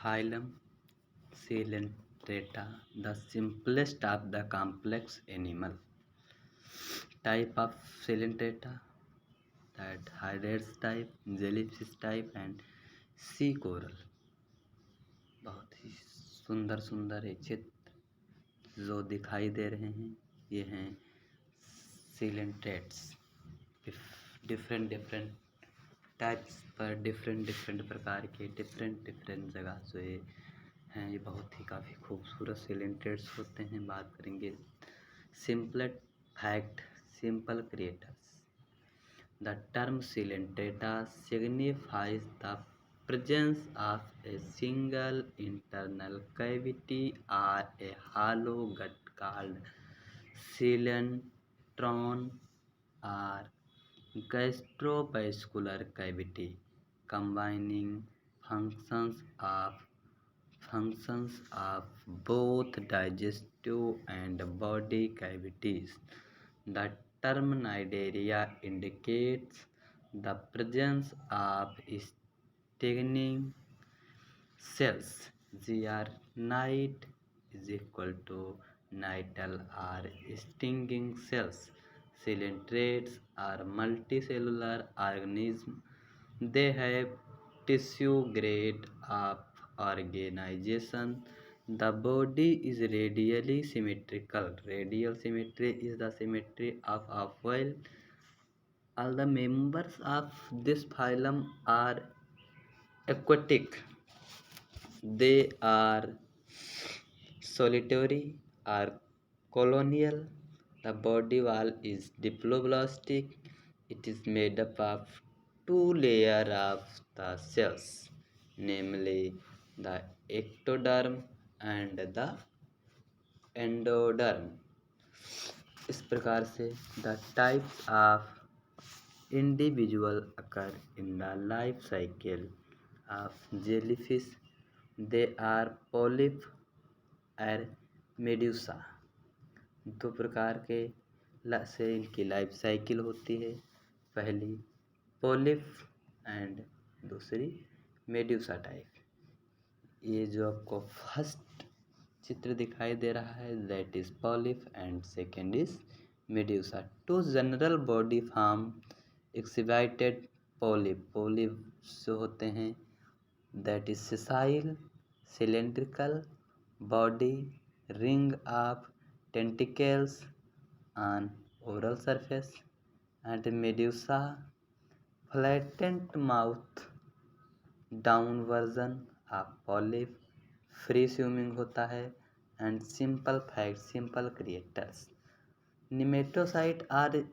Phylum Coelenterata, the simplest of the complex animal. Type of Coelenterata, that hydrates type, jellyfish type and sea coral. बहुत ही सुंदर सुंदर ये चित्र जो दिखाई दे रहे हैं ये हैं सीलेंट्रेट्स। डिफरेंट डिफरेंट टाइप्स पर डिफरेंट डिफरेंट प्रकार के डिफरेंट डिफरेंट जगह जो ये हैं ये बहुत ही काफ़ी खूबसूरत सीलेंट्रेट्स होते हैं। बात करेंगे simple fact, simple creators. The term coelenterata signifies the presence of a single internal cavity or a hollow gut called coelentron or gastrovascular cavity, combining functions of both digestive and body cavities. The term nidaria indicates the presence of stinging cells. Gr nide is equal to nidal or stinging cells. Coelentrates are multicellular organisms. They have tissue grade of organization. The body is radially symmetrical. Radial symmetry is the symmetry of a foil. All the members of this phylum are aquatic. They are solitary or colonial. The body wall is diploblastic. It is made up of two layers of the cells, namely the ectoderm and the endoderm. इस प्रकार से the types of individual occur in the life cycle of jellyfish. They are polyp और medusa. दो प्रकार के से इनकी life cycle होती है, पहली पॉलिप एंड दूसरी मेड्यूसा टाइप। ये जो आपको फर्स्ट चित्र दिखाई दे रहा है that is polyp and second is medusa. Two general body form exhibited polyp. Polyp जो होते हैं that is sessile cylindrical body, ring of tentacles on oral surface and medusa flattened mouth, down version of polyp, free swimming होता है and simple fact, simple creators. Nematocyte are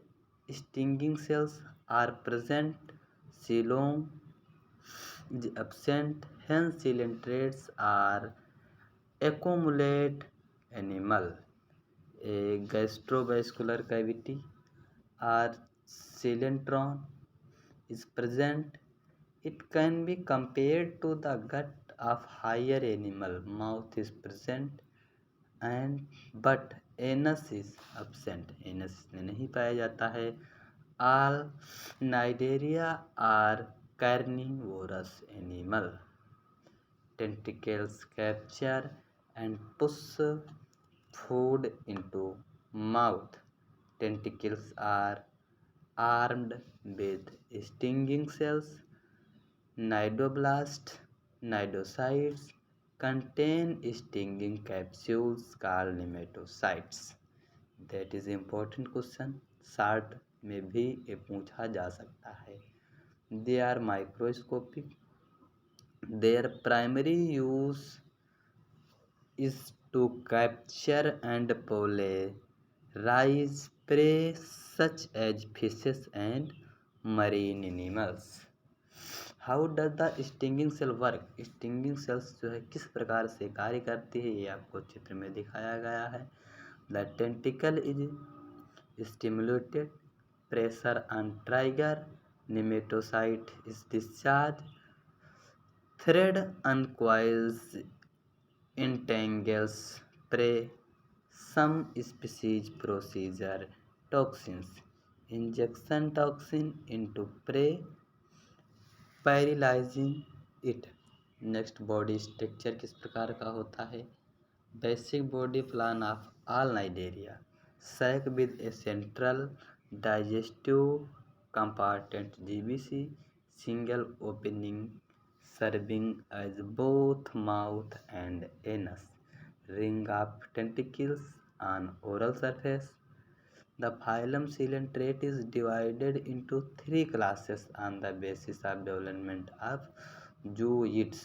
stinging cells are present, coelom is absent, hence coelentrates are accumulate animal. A gastrovascular cavity or coelentron is present. It can be compared to the gut of higher animal. Mouth is present and but anus is absent. Anus में नहीं पाया जाता है। All Cnidaria are carnivorous animal. Tentacles capture and push food into mouth. Tentacles are armed with stinging cells. Nidoblast nidocytes contain stinging capsules called nematocytes. That is important question. Short में भी ये पूछा जा सकता है। They are microscopic. Their primary use is to capture and polarize prey such as fishes and marine animals. How does the stinging cell work. Stinging cells जो है किस प्रकार से कार्य करती है ये आपको चित्र में दिखाया गया है। The tentacle is stimulated, pressure on trigger, nematocyte is discharge, thread uncoils entangles prey, some species procedure toxins, injection toxin into prey, paralyzing it, next, body structure किस प्रकार का होता है? Basic body plan of all cnidaria, sac with a central digestive compartment GBC, single opening serving as both mouth and anus, ring of tentacles on oral surface. The phylum Coelenterate is divided into three classes on the basis of development of zooids.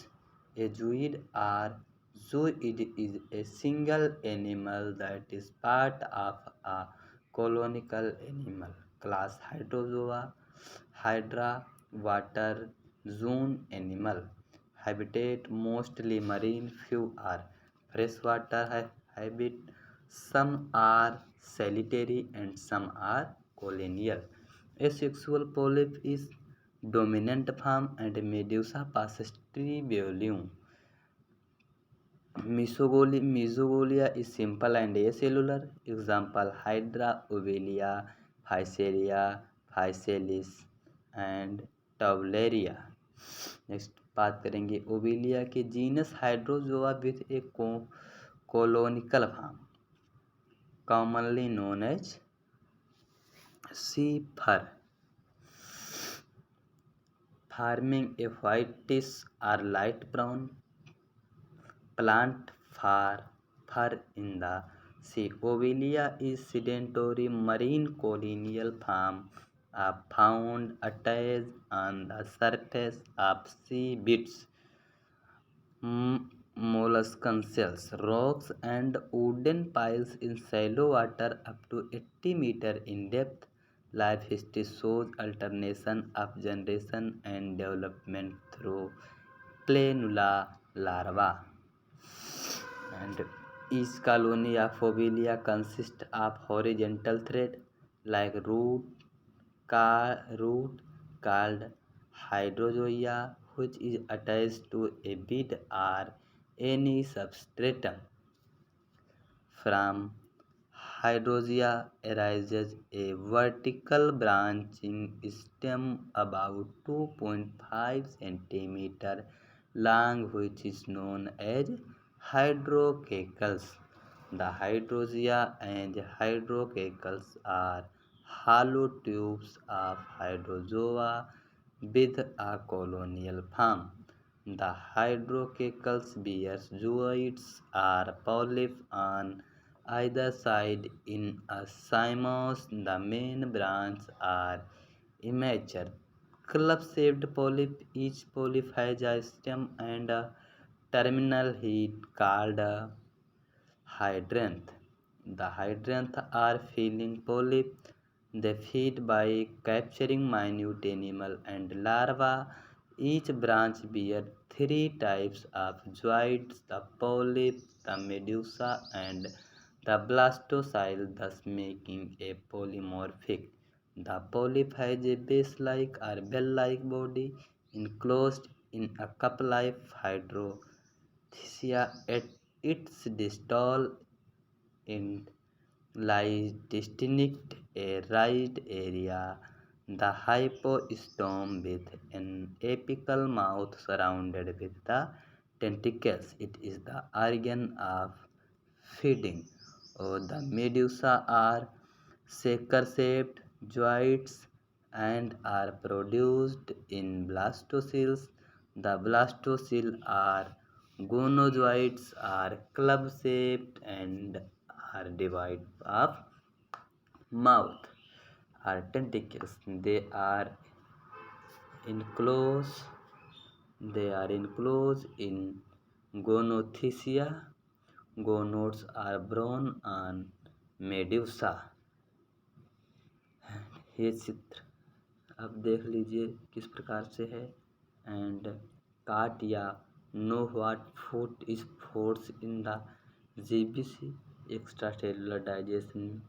A zooid or zooid is a single animal that is part of a colonial animal class Hydrozoa. Hydra, water zone animal. Habitat mostly marine, few are freshwater habit. Some are solitary and some are colonial. Asexual polyp is dominant form and Medusa pasteuriveolum. Mesogolia is simple and acellular. Example Hydra, Ovelia, Physalia, Physalis and Towleria. Next बात करेंगे Obelia के genus hydrozoa with a colonial form commonly known as sea fur forming a whitish or light brown plant fur in the sea. Ovelia is sedentary marine colonial form found attached on the surface of sea beds, molluscan shells, rocks and wooden piles in shallow water up to 80 meters in depth. Life history shows alternation of generation and development through planula larva. And each colony of Ovelia consists of horizontal thread like root called hydrozoia, which is attached to a bed or any substratum. From hydrozoa arises a vertical branching stem about 2.5 cm long, which is known as hydrocalyx. The hydrozoa and hydrocalyx are hollow tubes of hydrozoa with a colonial form. The hydrocalyx bears zooids or polyps on either side in a cymos. The main branches are immature club-shaped polyp. Each polyp has a stem and a terminal head called a hydranth. The hydranth are feeding polyp. They feed by capturing minute animal and larvae. Each branch bears three types of zooids: the polyp, the medusa, and the blastocyle, thus making a polymorphic. The polyp has a base-like or bell-like body enclosed in a cup-like hydrothecia. At its distal end lies distinct a raised area, the hypostome, with an apical mouth surrounded with the tentacles. It is the organ of feeding. The medusa are shaker-shaped zooids and are produced in blastoceles. The blastoceles are gonozoids, are club-shaped and are devoid of mouth or tentacles. Enclosed they are enclosed in gonothecia. Gonods are brown on medusa. ये चित्र अब देख लीजिए किस प्रकार से है. And काट या know what food is force in the GBC extracellular digestion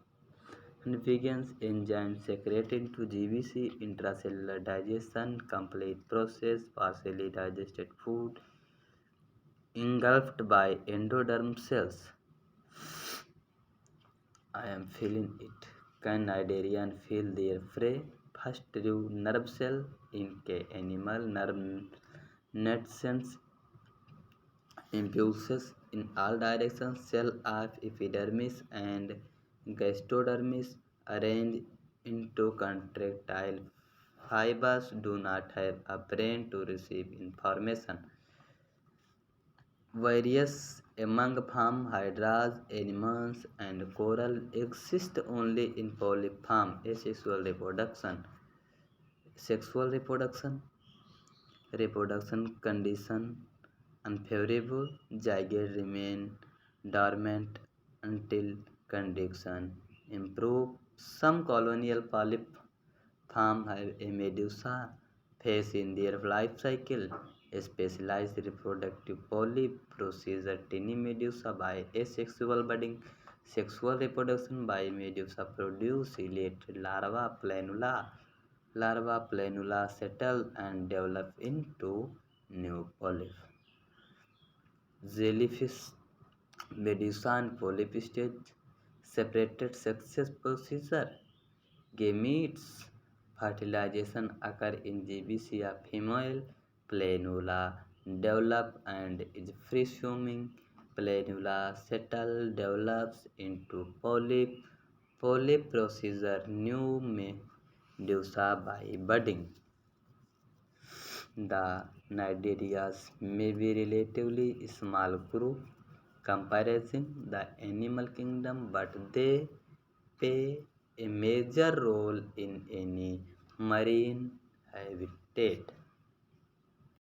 and begins enzyme secreted into GBC intracellular digestion, complete process, partially digested food engulfed by endoderm cells. I am feeling it. Can cnidarian feel their prey? First through nerve cell in K animal nerve nations impulses in all directions. Cell of epidermis and gastrosdermis arranged into contractile fibers do not have a brain to receive information. Various among farm hydras, anemones, and coral exist only in polypharm asexual reproduction. Sexual reproduction condition unfavorable, zygote remain dormant until condition improve. Some colonial polyp farm have a medusa phase in their life cycle. A specialized reproductive polyp procedure tiny medusa by asexual budding. Sexual reproduction by medusa produce elated larva planula settle and develop into new polyp. Jellyfish medusa and polyp stage separated success procedure. Gametes fertilization occur in Babesia female. Planula develop and is free swimming. Planula settle develops into polyp. Polyp procedure new medusa by budding. The cnidarias may be relatively small group comprising the animal kingdom, but they play a major role in any marine habitat.